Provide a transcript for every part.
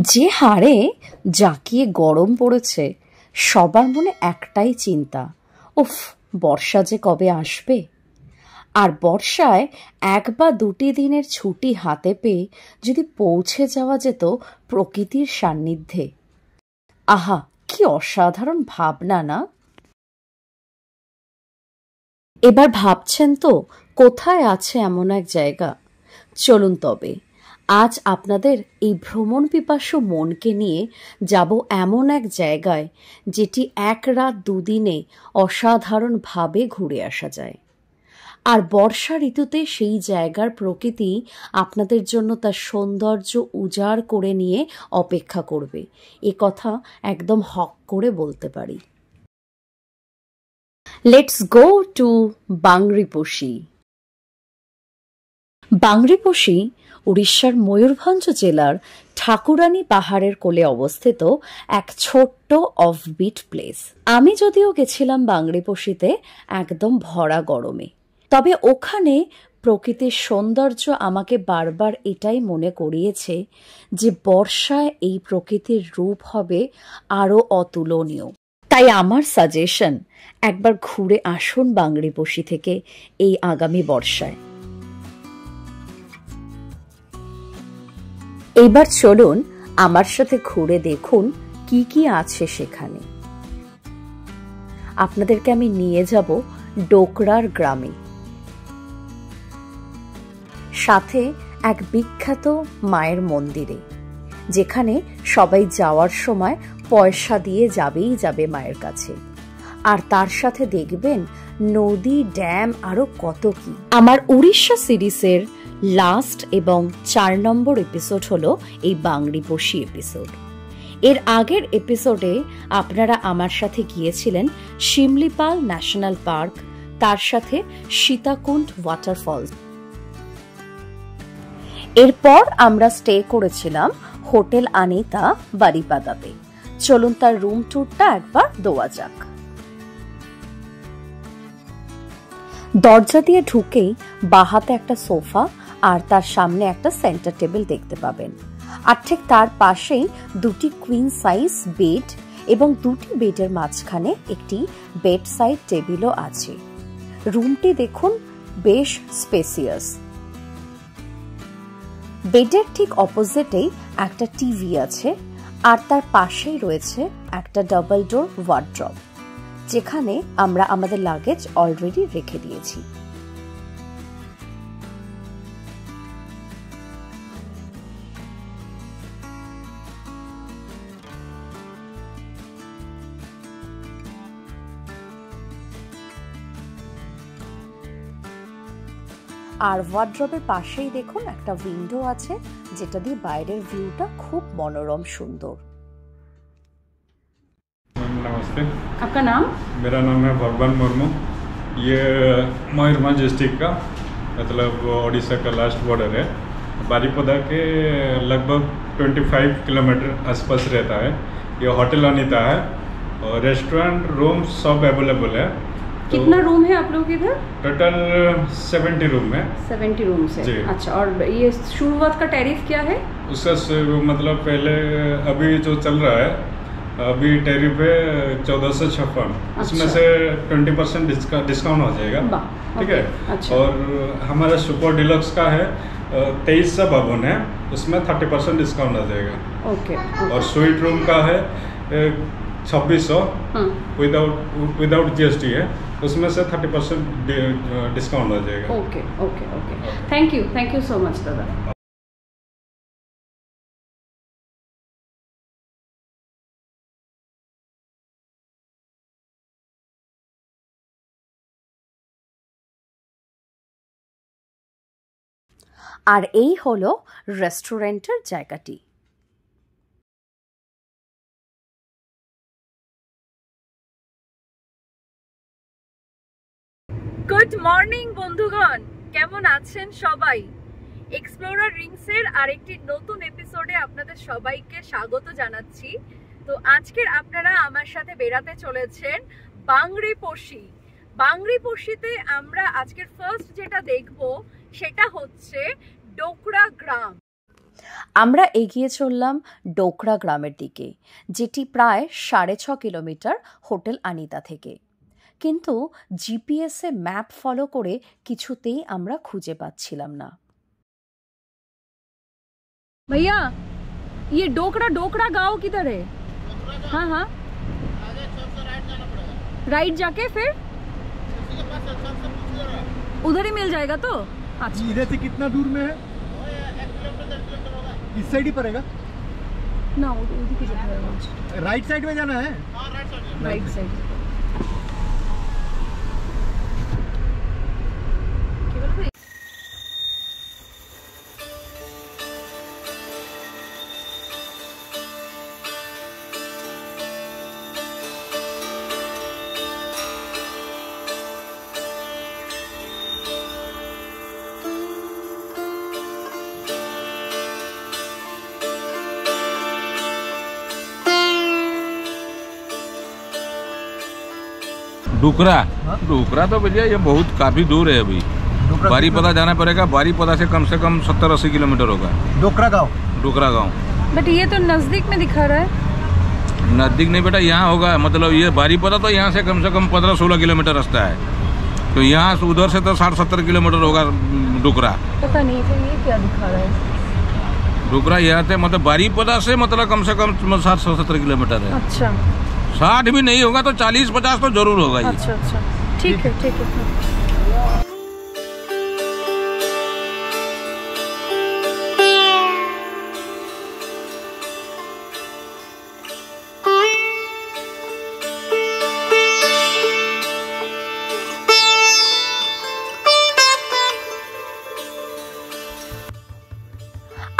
যে হারে জাঁকিয়ে গরম পড়েছে, সবার মনে একটাই চিন্তা, উফ, বর্ষা যে কবে আসবে। আর বর্ষায় 1 বা 2টি দিনের ছুটি হাতে পেয়ে যদি পৌঁছে যাওয়া যেত প্রকৃতির সান্নিধ্যে, আহা, কি অসাধারণ ভাবনা না? এবার ভাবছেন তো কোথায় আছে এমন এক জায়গা? চলুন তবে আজ আপনাদের এই ভ্রমণ পিপাসু মনকে নিয়ে যাব এমন এক জায়গায় যেটি 1 রাত 2 দিনে অসাধারণভাবে ঘুরে আসা যায়। আর বর্ষা ঋতুতে সেই জায়গার প্রকৃতি আপনাদের জন্য তার সৌন্দর্য উজাড় করে নিয়ে অপেক্ষা করবে, এ কথা একদম হক করে বলতে পারি। Let's go to বাংরিপোশি। বাংরিপোশি উড়িষ্যার ময়ূরভঞ্জ জেলার ঠাকুরানী পাহাড়ের কোলে অবস্থিত এক ছোট্ট অফবিট প্লেস। আমি যদিও গেছিলাম বাংরিপোশিতে একদম ভরা গরমে, তবে ওখানে প্রকৃতির সৌন্দর্য আমাকে বারবার এটাই মনে করিয়েছে যে বর্ষায় এই প্রকৃতির রূপ হবে আরও অতুলনীয়। তাই আমার সাজেশন, একবার ঘুরে আসুন বাংরিপোশি থেকে এই আগামী বর্ষায়। এইবার চলুন আমার সাথে ঘুরে দেখুন কি কি আছে সেখানে। আপনাদেরকে আমি নিয়ে যাব ডোকরার গ্রামে, সাথে এক বিখ্যাত মায়ের মন্দিরে, যেখানে সবাই যাওয়ার সময় পয়সা দিয়ে যাবেই যাবে মায়ের কাছে। আর তার সাথে দেখবেন নদী, ড্যাম, আরো কত কি। আমার উড়িষ্যা সিরিজের লাস্ট এবং 4 নম্বর এপিসোড হলো এই বাংরিপোশি এপিসোড। এর আগের এপিসোডে আপনারা আমার সাথে গিয়েছিলেন শিমলিপাল ন্যাশনাল পার্ক, তার সাথে সীতাকুণ্ড ওয়াটারফলস। এরপর আমরা স্টে করেছিলাম হোটেল আনিতা বারিপাদাতে। চলুন তার রুম ট্যুরটা একবার দেওয়া যাক। দরজা দিয়ে ঢুকেই বাহাতে একটা সোফা আর তার সামনে একটা সেন্টার টেবিল দেখতে পাবেন। আর ঠিক তার পাশেই 2টি কুইন সাইজ বেড এবং 2টি বেডের মাঝখানে একটি বেড সাইড টেবিলও আছে। রুমটি দেখুন বেশ স্পেসিয়াস। বেডের ঠিক অপোজিটেই একটা টিভি আছে, আর তার পাশেই রয়েছে একটা ডাবল ডোর ওয়ার্ড্রপ, যেখানে আমরা আমাদের লাগেজ অলরেডি রেখে দিয়েছি। আর ওয়ার্ড্রপের পাশেই দেখুন একটা উইন্ডো আছে, যেটা দিয়ে বাইরের ভিউটা খুব মনোরম সুন্দর। नमस्ते, आपका नाम? मेरा नाम है भगवान मुर्मू। ये मयूरभंज डिस्ट्रिक्ट का, मतलब उड़ीसा का लास्ट बॉर्डर है। बारीपदा के लगभग 25 किलोमीटर आसपास रहता है। ये होटल अनीता है और रेस्टोरेंट रूम सब अवेलेबल है। कितना रूम है आप लोग इधर? टोटल 70 रूम है। 70 रूम है। जी। अच्छा, और ये शुरुआत का टैरिफ क्या है? उसका मतलब पहले अभी जो चल रहा है, अभी टैरिफ है 1456। उसमें से 20% डिस्काउंट हो जाएगा, ठीक है। अच्छा। और हमारा सुपर डिलक्स का है 2352 है, उसमें 30% डिस्काउंट आ जाएगा। ओके। और स्वीट रूम का है 2600 विदाउट GST है, उसमें से 30% डिस्काउंट आ जाएगा। Okay okay okay, thank you so much दादा। আর এই হলো রেস্টুরেন্টের জায়গাটি। গুড মর্নিং বন্ধুগণ, কেমন আছেন সবাই? এক্সপ্লোরার রিংসের আরেকটি নতুন এপিসোডে আপনাদের সবাইকে স্বাগত জানাচ্ছি। তো আজকের আপনারা আমার সাথে বেড়াতে চলেছেন বাংরিপোশি। বাংরিপোশিতে আমরা আজকের ফার্স্ট যেটা দেখব সেটা হচ্ছে ডোকরা গ্রাম। আমরা এগিয়ে চললাম ডোকরা গ্রামের দিকে, যেটি প্রায় 6.5 কিলোমিটার হোটেল আনিতা থেকে। কিন্তু জিপিএসে ম্যাপ ফলো করে কিছুতেই আমরা খুঁজে পাচ্ছিলাম না। भैया ये डोकरा डोकरा गांव किधर है? हाँ हाँ, राइट जाके फिर उधर ही मिल जाएगा तो। अच्छा, इधर से कितना दूर में है? इस साइड ही पड़ेगा ना, उधर की जगह है। राइट साइड में जाना है। Right side. डोकरा डोकरा तो भैया ये बहुत काफी दूर है। अभी बारीपदा जाना पड़ेगा। बारीपदा से कम 70-80 किलोमीटर होगा डोकरा गांव। डोकरा गांव। बट ये तो नजदीक में दिखा रहा है। नजदीक नहीं बेटा, यहाँ होगा। मतलब ये बारीपदा तो यहाँ से कम 15-16 किलोमीटर रास्ता है। तो यहाँ से उधर से तो 60-70 किलोमीटर होगा डोकरा। पता नहीं फिर ये क्या दिखा रहा है। डोकरा यहाँ से मतलब बारीपदा से मतलब कम से कम 60-70 किलोमीटर है। अच्छा, 60 भी नहीं होगा तो 40-50 तो जरूर होगा ये। अच्छा अच्छा, ठीक है ठीक है।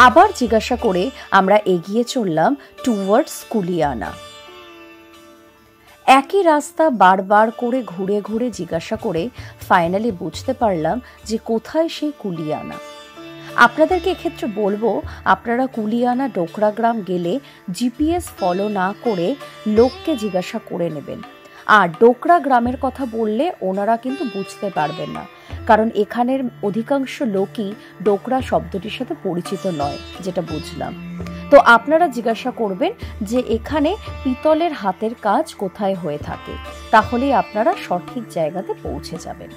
আবার জিজ্ঞাসা করে আমরা এগিয়ে চললাম টুয়ার্ডস কুলিয়ানা। একই রাস্তা বারবার করে ঘুরে ঘুরে জিজ্ঞাসা করে ফাইনালি বুঝতে পারলাম যে কোথায় সেই কুলিয়ানা। আপনাদেরকে এক্ষেত্রে বলবো, আপনারা কুলিয়ানা ডোকরা গ্রাম গেলে জিপিএস ফলো না করে লোককে জিজ্ঞাসা করে নেবেন। আর ডোকরা গ্রামের কথা বললে ওনারা কিন্তু বুঝতে পারবেন না, কারণ এখানের অধিকাংশ লোকই ডোকরা শব্দটির সাথে পরিচিত নয়, যেটা বুঝলাম। তো আপনারা জিজ্ঞাসা করবেন যে এখানে পিতলের হাতের কাজ কোথায় হয়ে থাকে, তাহলেই আপনারা সঠিক জায়গাতে পৌঁছে যাবেন।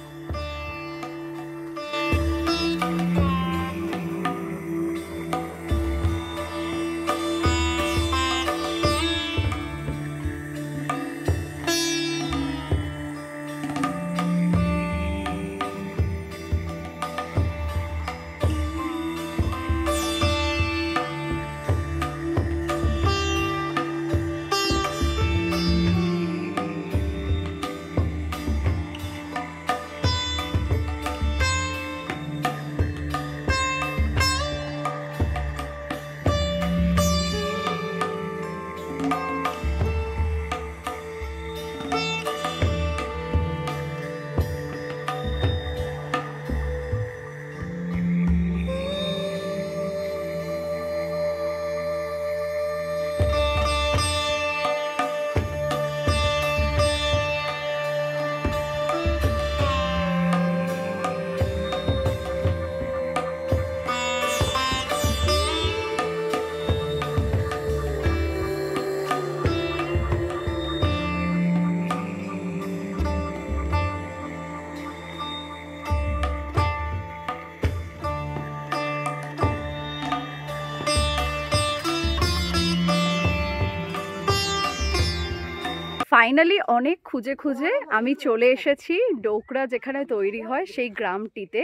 ফাইনালি অনেক খুঁজে খুঁজে আমি চলে এসেছি ডোকরা যেখানে তৈরি হয় সেই গ্রামটিতে।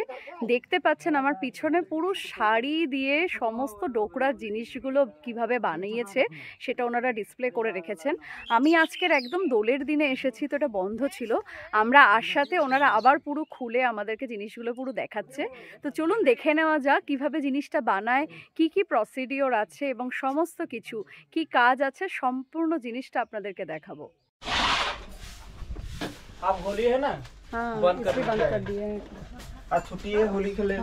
দেখতে পাচ্ছেন আমার পিছনে পুরো শাড়ি দিয়ে সমস্ত ডোকরার জিনিসগুলো কিভাবে বানিয়েছে সেটা ওনারা ডিসপ্লে করে রেখেছেন। আমি আজকের একদম দোলের দিনে এসেছি, তো এটা বন্ধ ছিল। আমরা আসাতে ওনারা আবার পুরো খুলে আমাদেরকে জিনিসগুলো পুরো দেখাচ্ছে। তো চলুন দেখে নেওয়া যাক কিভাবে জিনিসটা বানায়, কি কি প্রসিডিওর আছে এবং সমস্ত কিছু কি কাজ আছে, সম্পূর্ণ জিনিসটা আপনাদেরকে দেখাবো। आप होली है ना? हाँ, बंद कर दिए हैं। आज छुट्टी है, होली खेले।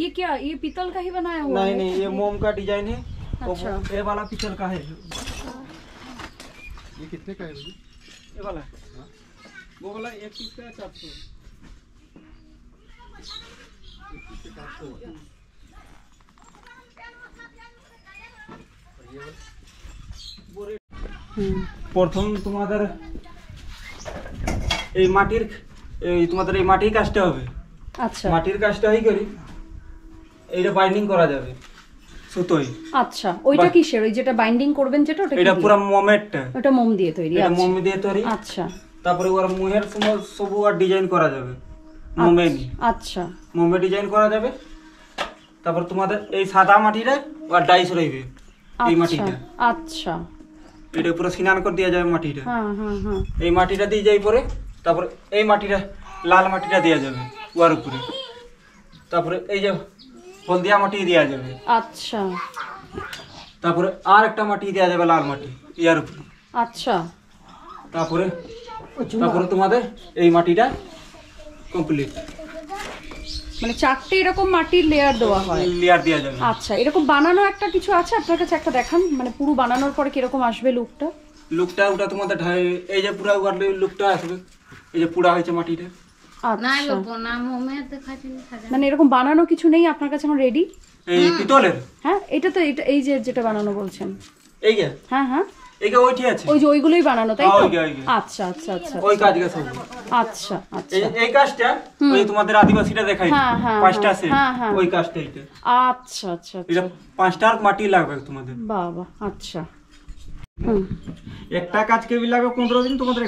ये क्या, ये पीतल का ही बनाया हुआ नहीं नहीं, ये मोम का डिजाइन है। अच्छा। ये वाला पीतल का है। ये कितने का है? ये वाला वो वाला एक पीस का 400। প্রথম তোমাদের এই মাটির তোমাদের এই মাটির কাজটা হবে। আচ্ছা মাটির কাজটা হয়ে গেলে এইটা বাইন্ডিং করা যাবে সুতোয়। আচ্ছা, ওইটা কিসের? ওই যেটা বাইন্ডিং করবেন যেটা, ওটা এটা পুরো মোমেরটা, ওটা মোম দিয়ে তৈরি। এটা আচ্ছা মোম দিয়ে তৈরি। আচ্ছা, তারপরে ওর মুহের সব আর ডিজাইন করা যাবে মোমে। আচ্ছা মোমে ডিজাইন করা যাবে। তারপর তোমাদের এই সাদা মাটিটা আর ডাইস রইবে এই মাটিটা। আচ্ছা, এটা পুরো স্নান করে দেওয়া যাবে মাটিটা। হ্যাঁ হ্যাঁ হ্যাঁ। এই মাটিটা দিয়ে যাই পরে তারপরে এই মাটিটা লাল মাটিটা দেওয়া যাবে ওর উপরে। তারপরে এই যে হলদিয়া মাটি দেওয়া যাবে। আচ্ছা, তারপরে আর একটা মাটি দেওয়া যাবে লাল মাটি ইয়ার উপরে। আচ্ছা, তারপরে তোমাদের এই মাটিটা কমপ্লিট, মানে 4টে এরকম মাটির লেয়ার দেওয়া হয়, লেয়ার দেওয়া যাবে। আচ্ছা, এরকম বানানো একটা কিছু আছে আপনার কাছে? একটা দেখান, মানে পুরো বানানোর পরে কিরকম আসবে লুকটা? লুকটা ওটা তোমাদের এই যে পুরা লুকটা আসবে, এই যে পুরা হয়েছে মাটিটা। আচ্ছা, মানে এরকম বানানো কিছু নেই আপনার কাছে এখন রেডি? এই পিতলের, হ্যাঁ এটা তো এই যে যেটা বানানো বলছেন, এই যে হ্যাঁ হ্যাঁ এইটা ওইটি আছে, ওই যে ওইগুলোই বানানো তাই তো? ওইটা। আচ্ছা আচ্ছা আচ্ছা, ওই কাজটা সব। আচ্ছা আচ্ছা, এই কাজটা ওই তোমাদের আদিবাসীটা দেখাই, হ্যাঁ, হ্যাঁ, পাঁচটা আছে হ্যাঁ, হ্যাঁ। ওই কাজটা এটা। আচ্ছা আচ্ছা, এটা 5টার মাটি লাগবে তোমাদের। বাবা, আচ্ছা। একটা কাজ কেবি লাগবে 15 দিন, তোমাদের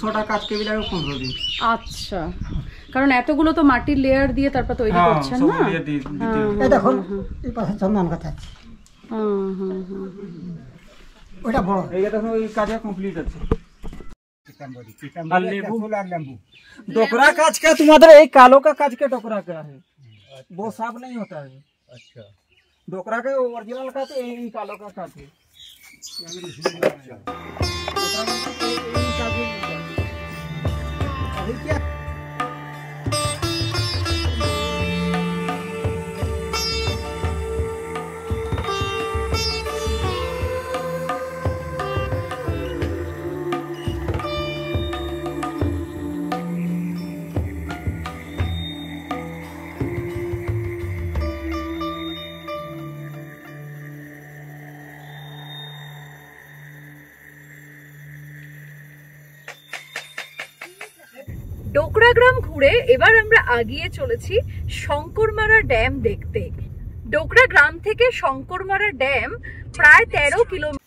100টা কাজ কেবি লাগবে 15 দিন। আচ্ছা, কারণ এতগুলো তো মাটির লেয়ার দিয়ে তারপর তৈরি করছেন না? এই দেখুন এই পাশে চন্দন গাছ আছে, ওটা বড়। এইটা দেখুন ওই কাজটা কমপ্লিট আছে। और नींबू डोकरा काज का तुम्हारे एक कालो का काज के डोकरा का है, वो साफ नहीं होता है। अच्छा, डोकरा का ओरिजिनल का तो यही कालो का काज है। ডোকরা গ্রাম ঘুরে এবার আমরা আগিয়ে চলেছি শঙ্করমারা ড্যাম দেখতে। ডোকরা গ্রাম থেকে শঙ্করমারা ড্যাম প্রায় 13 কিলোমিটার।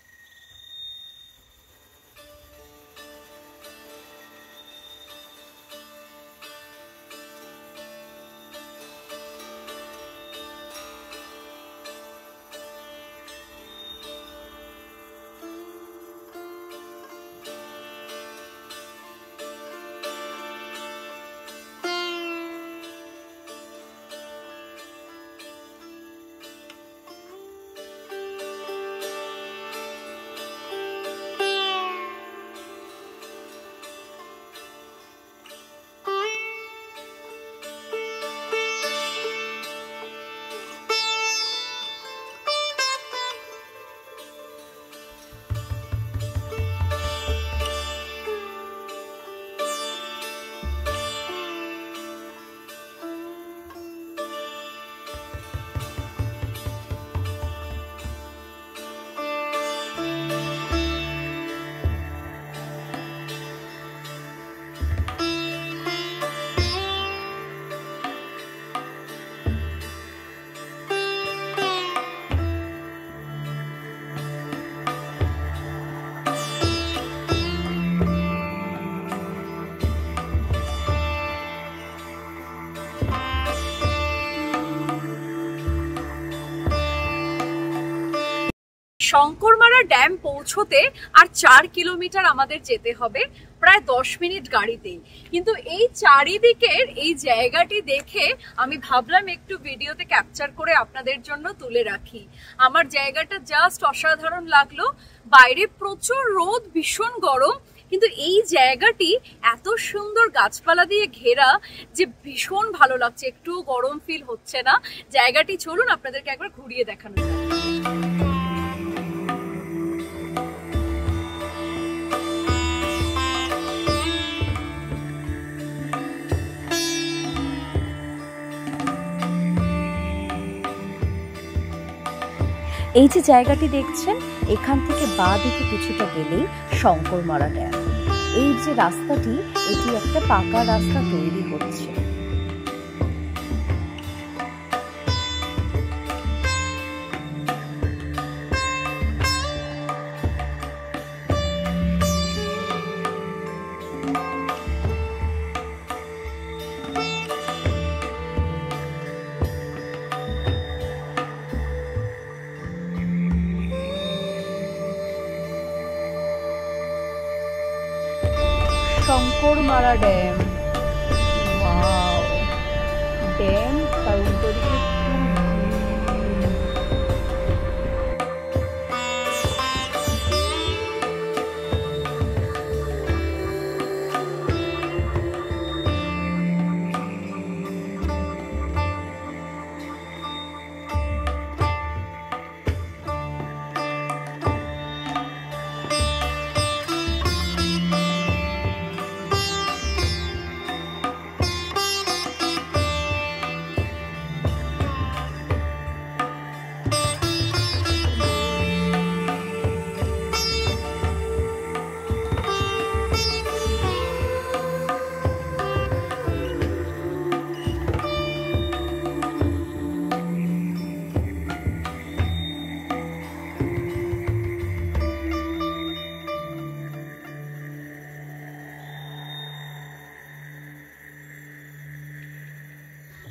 শঙ্করমারা ড্যাম পৌঁছতে আর 4 কিলোমিটার আমাদের যেতে হবে, প্রায় 10 মিনিট গাড়িতেই। কিন্তু এই চারিদিকের এই জায়গাটি দেখে আমি ভাবলাম একটু ভিডিওতে ক্যাপচার করে আপনাদের জন্য তুলে রাখি। আমার জায়গাটা জাস্ট অসাধারণ লাগলো। বাইরে প্রচুর রোদ, ভীষণ গরম, কিন্তু এই জায়গাটি এত সুন্দর গাছপালা দিয়ে ঘেরা যে ভীষণ ভালো লাগছে, একটুও গরম ফিল হচ্ছে না। জায়গাটি চলুন আপনাদেরকে একবার ঘুরিয়ে দেখানো যায়। এই যে জায়গাটি দেখছেন, এখান থেকে বাঁ দিকে কিছুটা গেলেই শঙ্করমারা ড্যাম। এই যে রাস্তাটি, এটি একটা পাকা রাস্তা তৈরি হচ্ছে। শঙ্করমারা ড্যাম, ওয়াও, ড্যাম তার উল্টো দিকে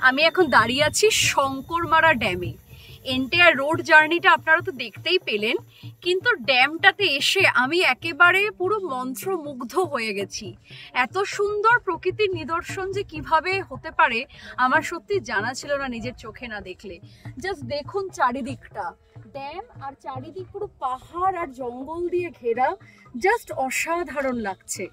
আমি এখন দাঁড়িয়ে আছি শঙ্করমারা ড্যামে। এন্টায়ার রোড জার্নিটা আপনারা তো দেখতেই পেলেন, কিন্তু ড্যামটাতে এসে আমি একেবারে পুরো মন্ত্রমুগ্ধ হয়ে গেছি। এত সুন্দর প্রকৃতির নিদর্শন যে কিভাবে হতে পারে আমার সত্যি জানা ছিল না নিজের চোখে না দেখলে। জাস্ট দেখুন চারিদিকটা, ড্যাম আর চারিদিক পুরো পাহাড় আর জঙ্গল দিয়ে ঘেরা, জাস্ট অসাধারণ লাগছে।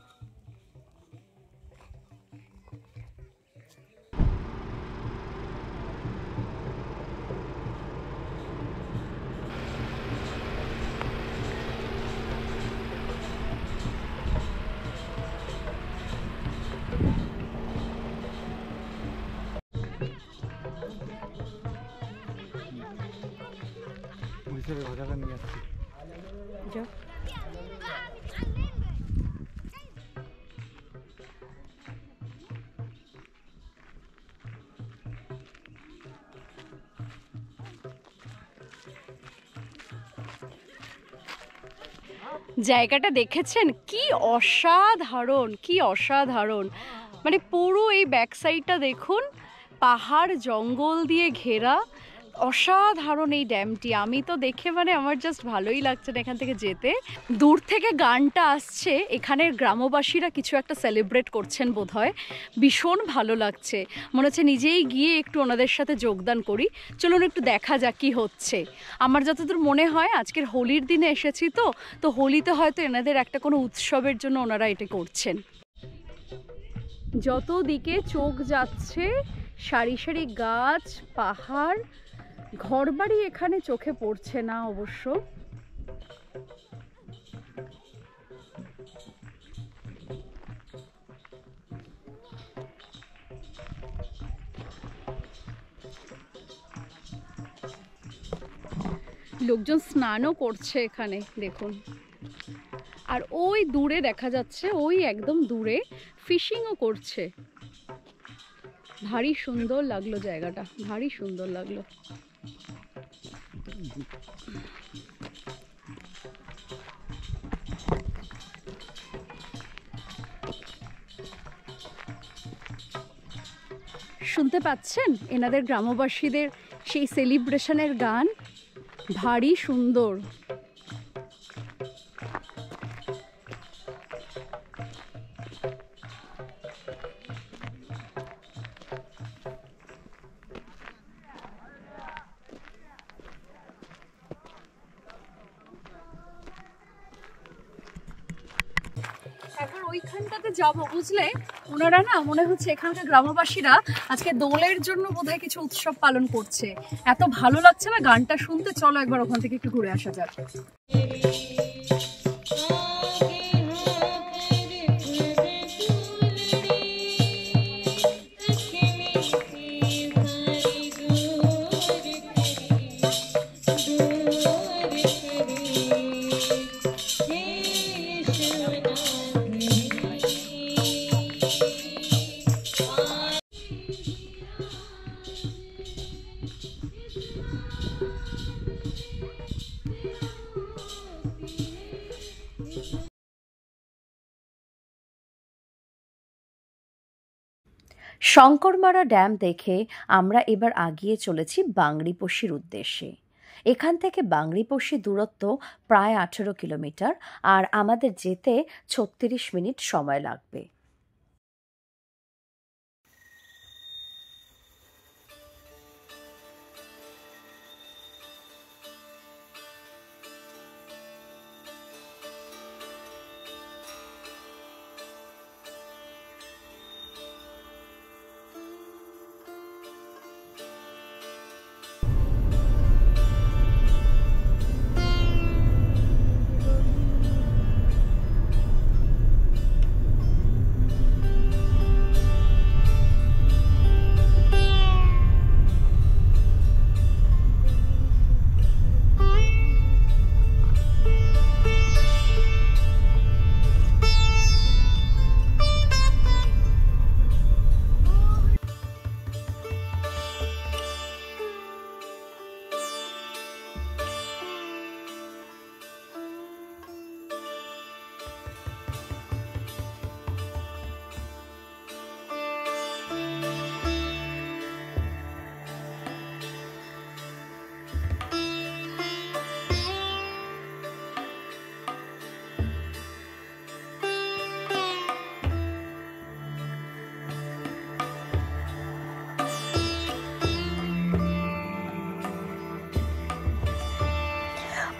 জায়গাটা দেখেছেন কি অসাধারণ, কি অসাধারণ। মানে পুরো এই ব্যাক সাইডটা দেখুন, পাহাড় জঙ্গল দিয়ে ঘেরা, অসাধারণ এই ড্যামটি। আমি তো দেখে মানে আমার জাস্ট ভালোই লাগছে না এখান থেকে যেতে। দূর থেকে গানটা আসছে, এখানের গ্রামবাসীরা কিছু একটা সেলিব্রেট করছেন বোধহয়, ভীষণ ভালো লাগছে। মনে হচ্ছে নিজেই গিয়ে একটু ওনাদের সাথে যোগদান করি। চলুন একটু দেখা যাক কি হচ্ছে। আমার যতদূর মনে হয় আজকের হোলির দিনে এসেছি, তো হোলিতে হয়তো এনাদের একটা কোনো উৎসবের জন্য ওনারা এটা করছেন। যত দিকে চোখ যাচ্ছে সারি সারি গাছ, পাহাড়, ঘরবাড়ি এখানে চোখে পড়ছে না অবশ্য। লোকজন স্নানও করছে এখানে দেখুন। আর ওই দূরে দেখা যাচ্ছে, ওই একদম দূরে ফিশিংও করছে। ভারী সুন্দর লাগলো জায়গাটা, ভারী সুন্দর লাগলো। শুনতে পাচ্ছেন এনাদের গ্রামবাসীদের সেই সেলিব্রেশনের গান, ভারী সুন্দর। এখন ওইখানটাতে যাবো, বুঝলে ওনারা না মনে হচ্ছে এখানকার গ্রামবাসীরা আজকে দোলের জন্য বোধহয় কিছু উৎসব পালন করছে। এত ভালো লাগছে না গানটা শুনতে। চলো একবার ওখান থেকে একটু ঘুরে আসা যাক। শঙ্করমারা ড্যাম দেখে আমরা এবার আগিয়ে চলেছি বাংরিপোশির উদ্দেশ্যে। এখান থেকে বাংরিপোশি দূরত্ব প্রায় 18 কিলোমিটার, আর আমাদের যেতে 36 মিনিট সময় লাগবে।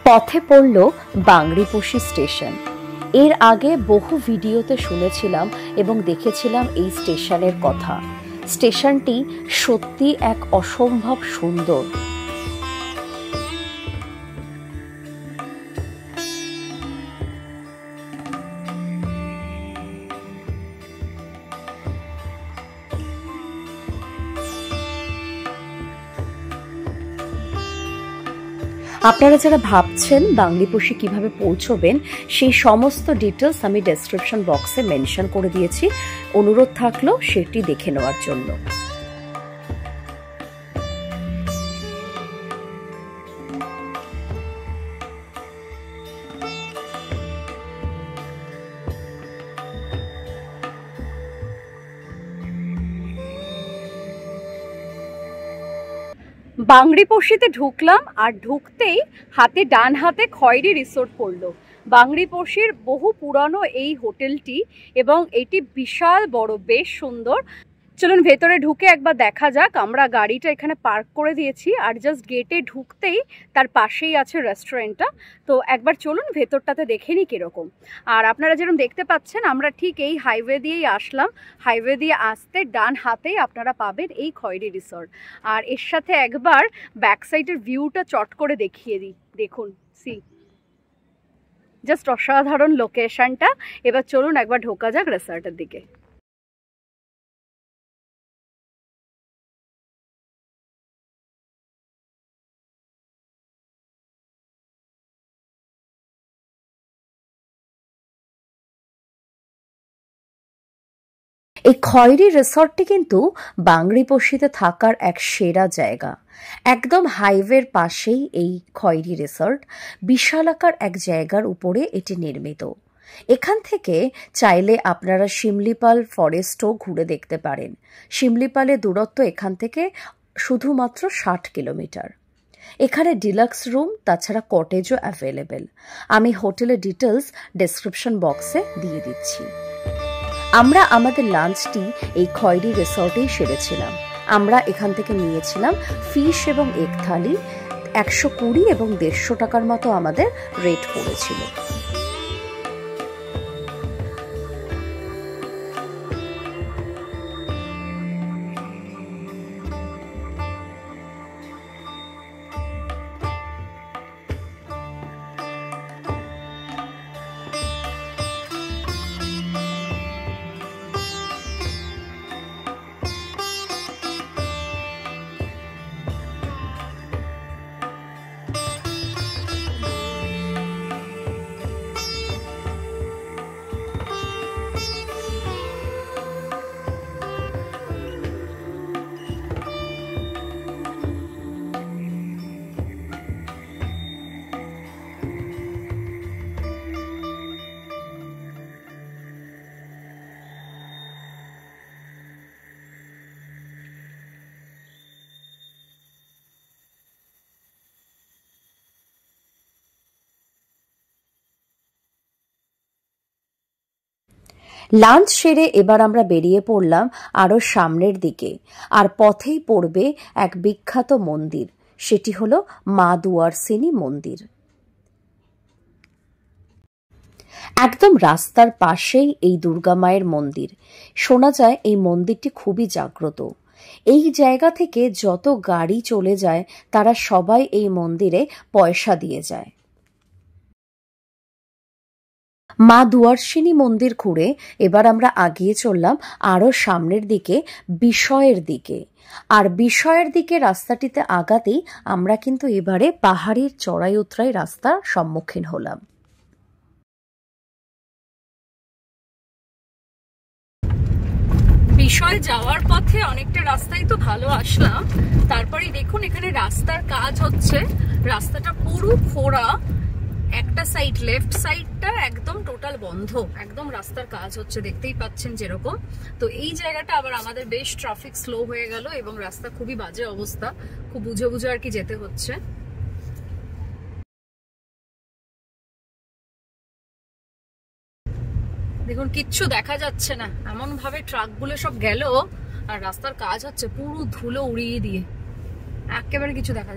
পথে পড়ল বাংরিপোশি স্টেশন। এর আগে বহু ভিডিওতে শুনেছিলাম এবং দেখেছিলাম এই স্টেশনের কথা। স্টেশনটি সত্যি এক অসম্ভব সুন্দর। আপনারা যারা ভাবছেন বাংরিপোশি কিভাবে পৌঁছবেন, সেই সমস্ত ডিটেলস আমি ডেসক্রিপশন বক্সে মেনশন করে দিয়েছি। অনুরোধ থাকলো সেটি দেখে নেওয়ার জন্য। বাংরিপোশিতে ঢুকলাম, আর ঢুকতেই ডান হাতে খয়েরি রিসোর্ট পড়লো। বাংরিপোশির বহু পুরানো এই হোটেলটি, এবং এটি বিশাল বড়, বেশ সুন্দর। চলুন ভেতরে ঢুকে একবার দেখা যাক। আমরা গাড়িটা এখানে পার্ক করে দিয়েছি, আর জাস্ট গেটে ঢুকতেই তার পাশেই আছে রেস্টুরেন্টটা। তো একবার চলুন ভেতরটাতে দেখে নিই কীরকম। আর আপনারা যেরকম দেখতে পাচ্ছেন, আমরা ঠিক এই হাইওয়ে দিয়েই আসলাম। হাইওয়ে দিয়ে আসতে ডান হাতেই আপনারা পাবেন এই খয়েরি রিসর্ট। আর এর সাথে একবার ব্যাক সাইডের ভিউটা চট করে দেখিয়ে দিই। দেখুন, সি জাস্ট অসাধারণ লোকেশনটা। এবার চলুন একবার ঢোকা যাক রিসর্টের দিকে। এই খয়েরি রিসর্টটি কিন্তু বাংরিপোশিতে থাকার এক সেরা জায়গা। একদম হাইওয়ের পাশেই এই খয়েরি রিসর্ট। বিশালাকার এক জায়গার উপরে এটি নির্মিত। এখান থেকে চাইলে আপনারা শিমলিপাল ফরেস্টও ঘুরে দেখতে পারেন। শিমলিপালের দূরত্ব এখান থেকে শুধুমাত্র 60 কিলোমিটার। এখানে ডিলাক্স রুম, তাছাড়া কটেজও অ্যাভেলেবেল। আমি হোটেলের ডিটেলস ডেসক্রিপশন বক্সে দিয়ে দিচ্ছি। আমরা আমাদের লাঞ্চটি এই খয়েরি রিসর্টেই সেরেছিলাম। আমরা এখান থেকে নিয়েছিলাম ফিশ এবং এগ থালি। 120 এবং 150 টাকার মতো আমাদের রেট পড়েছিল। লাঞ্চ সেরে এবার আমরা বেরিয়ে পড়লাম আরো সামনের দিকে, আর পথেই পড়বে এক বিখ্যাত মন্দির, সেটি হলো মা দুয়ারসিনী মন্দির। একদম রাস্তার পাশেই এই দুর্গা মায়ের মন্দির। শোনা যায় এই মন্দিরটি খুবই জাগ্রত। এই জায়গা থেকে যত গাড়ি চলে যায় তারা সবাই এই মন্দিরে পয়সা দিয়ে যায়। মা দুয়ারসিনী মন্দির ঘুরে এবার আমরা আগিয়ে চললাম আরো সামনের দিকে, বিষয়ের দিকে। আর বিষয়ের দিকে রাস্তাটিতে আগাতেই আমরা কিন্তু এবারে পাহাড়ের চড়াই উতরাই রাস্তার সম্মুখীন হলাম। বিষয় যাওয়ার পথে অনেকটা রাস্তায় তো ভালো আসলাম, তারপরে দেখুন এখানে রাস্তার কাজ হচ্ছে। রাস্তাটা পুরো খোঁড়া, একটা সাইড লেফট সাইডটা একদম টোটাল বন্ধ, একদম রাস্তার কাজ হচ্ছে, দেখতেই পাচ্ছেন যেরকম। তো এই জায়গাটা আবার আমাদের বেশ ট্রাফিক স্লো হয়ে গেল এবং রাস্তা খুবই বাজে অবস্থা, খুব বুঝে বুঝে আর কি যেতে হচ্ছে। দেখুন কিচ্ছু দেখা যাচ্ছে না, এমন ভাবে ট্রাকগুলো সব গেল আর রাস্তার কাজ হচ্ছে, পুরো ধুলো উড়িয়ে দিয়ে একেবারে কিছু দেখা।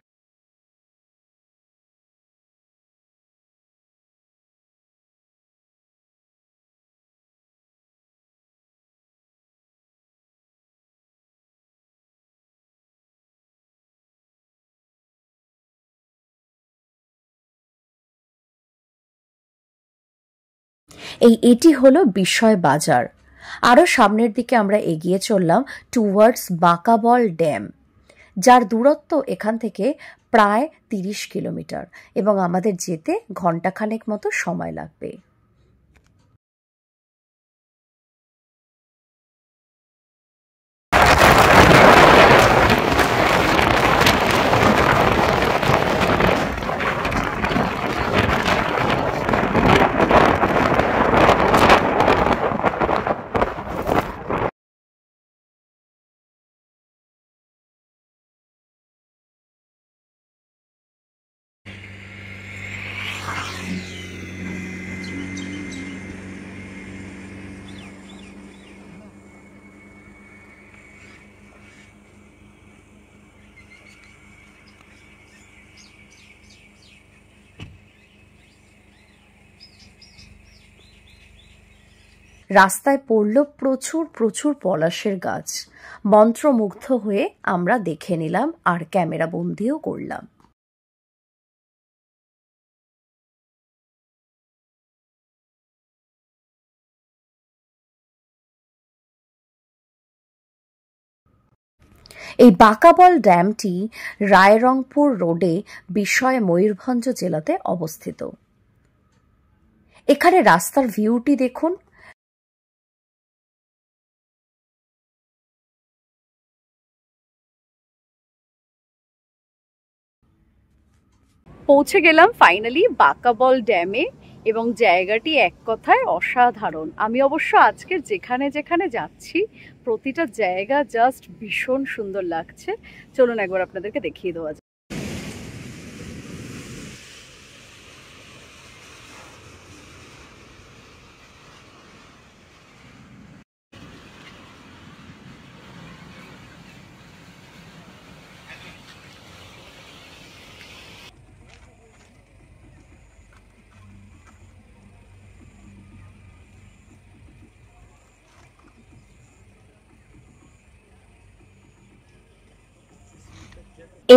এটি হলো বিষয় বাজার। আরো সামনের দিকে আমরা এগিয়ে চললাম টুয়ার্ডস বাঁকাবল ড্যাম, যার দূরত্ব এখান থেকে প্রায় 30 কিলোমিটার এবং আমাদের যেতে ঘন্টাখানেক মতো সময় লাগবে। রাস্তায় পড়ল প্রচুর প্রচুর পলাশের গাছ। মন্ত্রমুগ্ধ হয়ে আমরা দেখে নিলাম আর ক্যামেরা বন্দিও করলাম। এই বাঁকাবল ড্যামটি রায়রংপুর রোডে বিষয় ময়ূরভঞ্জ জেলাতে অবস্থিত। এখানে রাস্তার ভিউটি দেখুন। পৌঁছে গেলাম ফাইনালি বাঁকাবল ড্যামে এবং জায়গাটি এক কথায় অসাধারণ। আমি অবশ্য আজকে যেখানে যেখানে যাচ্ছি প্রতিটা জায়গা জাস্ট ভীষণ সুন্দর লাগছে। চলুন একবার আপনাদেরকে দেখিয়ে দেওয়া যায়।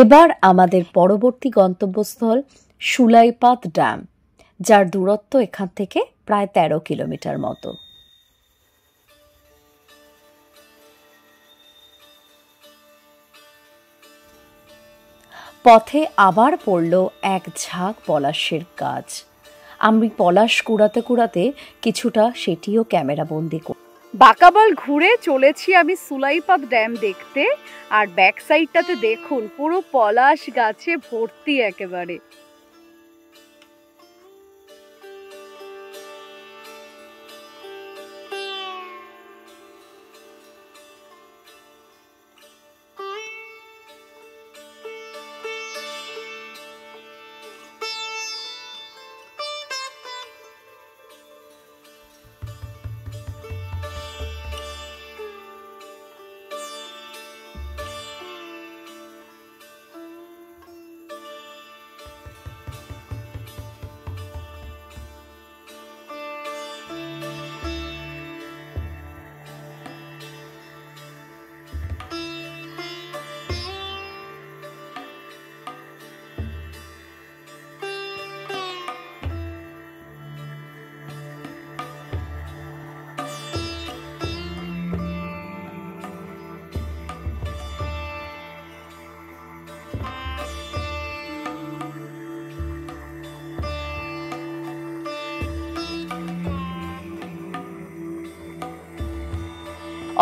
এবার আমাদের পরবর্তী গন্তব্যস্থল সুলাইপাত ড্যাম, যার দূরত্ব এখান থেকে প্রায় 13 কিলোমিটার মতো। পথে আবার পড়ল এক ঝাঁক পলাশের গাছ। আমি পলাশ কুড়াতে কুড়াতে কিছুটা সেটিও ক্যামেরা বন্দি করি। বাঁকাবল ঘুরে চলেছি আমি সুলাইপাত ড্যাম দেখতে, আর ব্যাক সাইডটাতে দেখুন পুরো পলাশ গাছে ভর্তি একেবারে।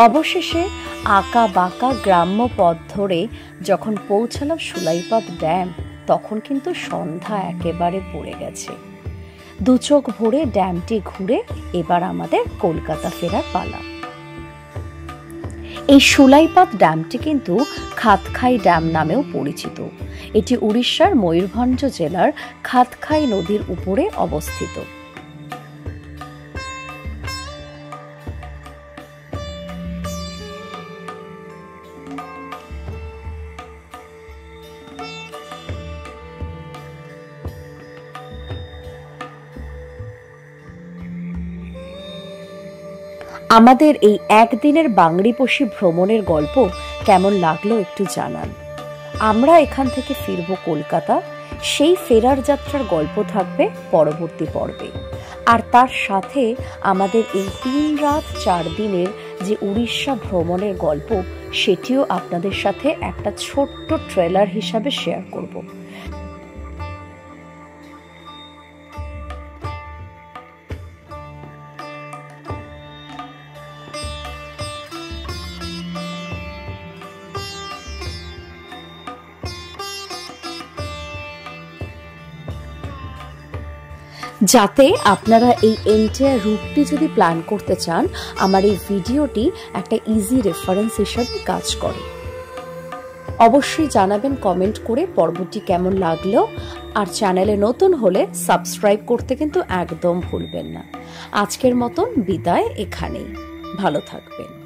অবশেষে আঁকা বাঁকা গ্রাম্য পথ ধরে যখন পৌঁছালাম সুলাইপাদ ড্যাম, তখন কিন্তু সন্ধ্যা একেবারে পড়ে গেছে। দু চোখ ভরে ড্যামটি ঘুরে এবার আমাদের কলকাতা ফেরার পালা। এই সুলাইপাদ ড্যামটি কিন্তু খাতখাই ড্যাম নামেও পরিচিত। এটি উড়িষ্যার ময়ূরভঞ্জ জেলার খাতখাই নদীর উপরে অবস্থিত। আমাদের এই একদিনের বাংড়িপোষী ভ্রমণের গল্প কেমন লাগলো একটু জানান। আমরা এখান থেকে ফিরব কলকাতা, সেই ফেরার যাত্রার গল্প থাকবে পরবর্তী পর্বে। আর তার সাথে আমাদের এই 3 রাত 4 দিনের যে উড়িষ্যা ভ্রমণের গল্প, সেটিও আপনাদের সাথে একটা ছোট্ট ট্রেলার হিসাবে শেয়ার করব। যাতে আপনারা এই এন্টায়ার রুটটি যদি প্ল্যান করতে চান, আমার এই ভিডিওটি একটা ইজি রেফারেন্স হিসাবে কাজ করে। অবশ্যই জানাবেন কমেন্ট করে পর্বটি কেমন লাগলো। আর চ্যানেলে নতুন হলে সাবস্ক্রাইব করতে কিন্তু একদম ভুলবেন না। আজকের মতন বিদায় এখানেই। ভালো থাকবেন।